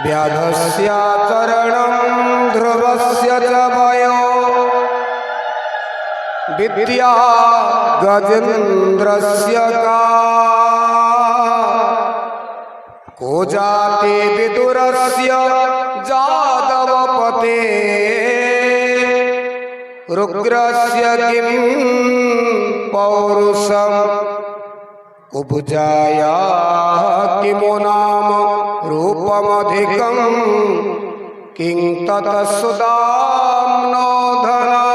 व्याधस्य चरणं ध्रुवस्य च वयो विद्या गजेन्द्रस्य का को जाति विदुरस्य जादवपते रुग्रस्य किं पौरुषम् उपजाया किमु नाम रूपमधिकं किं ततसुदाम्नो धनम्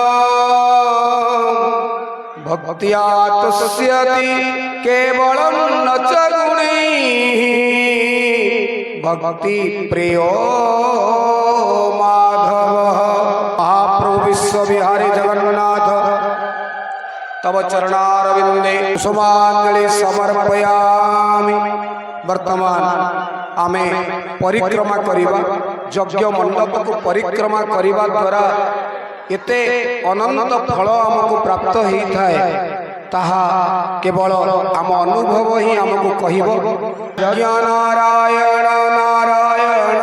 भक्त्या तुष्यति केवलं न च गुणैः भक्ति प्रियो माधवः। महाप्रभु विश्वविहारी जगन्नाथ तव चरणारविंदे कुसुमांजलि समर्पयामि। वर्तमान आमे परिक्रमा करिबा यज्ञ मंडप को परिक्रमा करिबा द्वारा एते अनंत फल हमको प्राप्त होई थाए ताहा केवल आम अनुभव ही हमको कहिबो। यज्ञ नारायण नारायण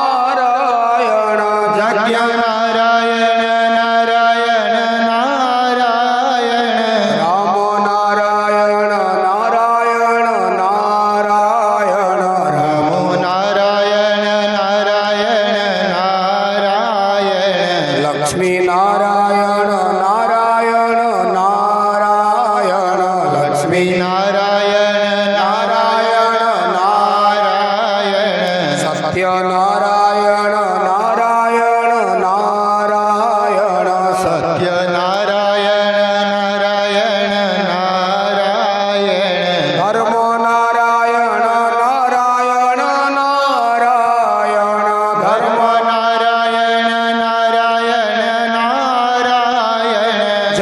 नारायण यज्ञ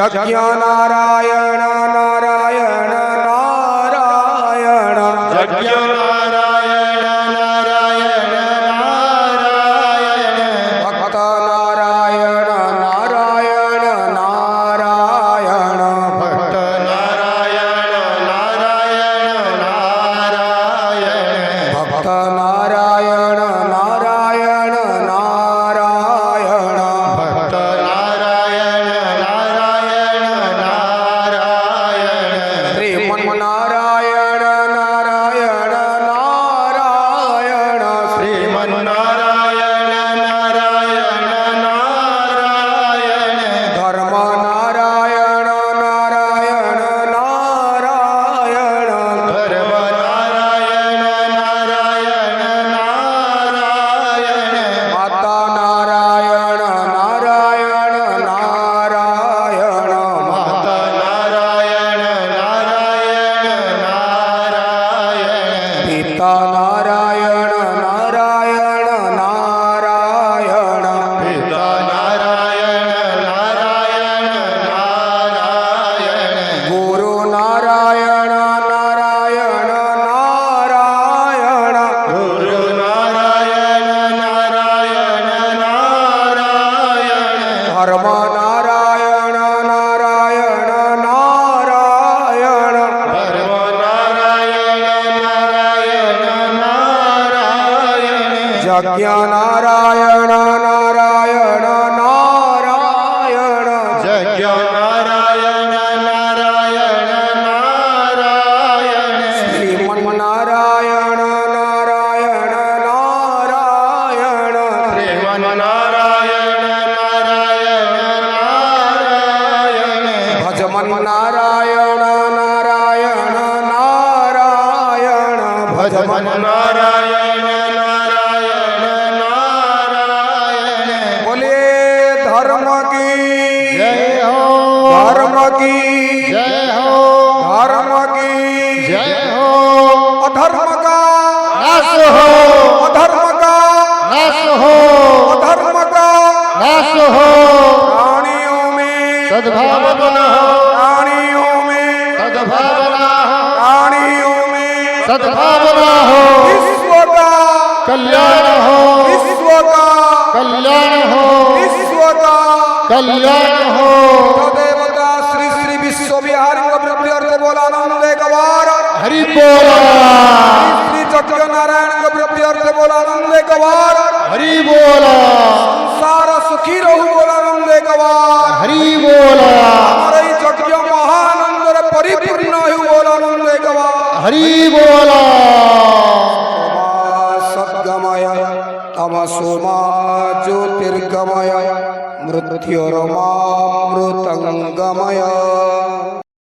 यज्ञ नारायण नारायण नारायण यज्ञ नारायण नारायण नारायण भक्त नारायण नारायण नारायण भक्त नारायण नारायण नारायण भक्त नारायण नारायण नारायण भक्त यज्ञ नारायण नारायण नारायण यज्ञ नारायण नारायण नारायण श्रीमन्नारायण नारायण नारायण श्रीमन्नारायण नारायण नारायण भजमन्नारायण नारायण नारायण भजमन्नारायण की जय हो धर्म की जय हो अधर्म का नाश हो अधर्म का नाश हो अधर्म का नाश हो प्राणियों में सद्भावना हो प्राणियों में सद्भावना हो प्राणियों में सद्भावना हो विश्व का कल्याण हो विश्व का कल्याण हो विश्व का कल्याण हो। हरि बोल श्री यज्ञ नारायण को प्रत्यर्थ बोला એક વાર હરી બોલ સંસાર સુખી રહું બોલાનંદ એક વાર હરી બોલ અમારે જગ્યા મહાનંદ રે પરિપૂર્ણ એવું બોલાનંદ એક વાર હરી બોલ સદ્ગમય તમસોમા જ્યોતિર્ગમય મૃત્યુર્મા મૃતંગમય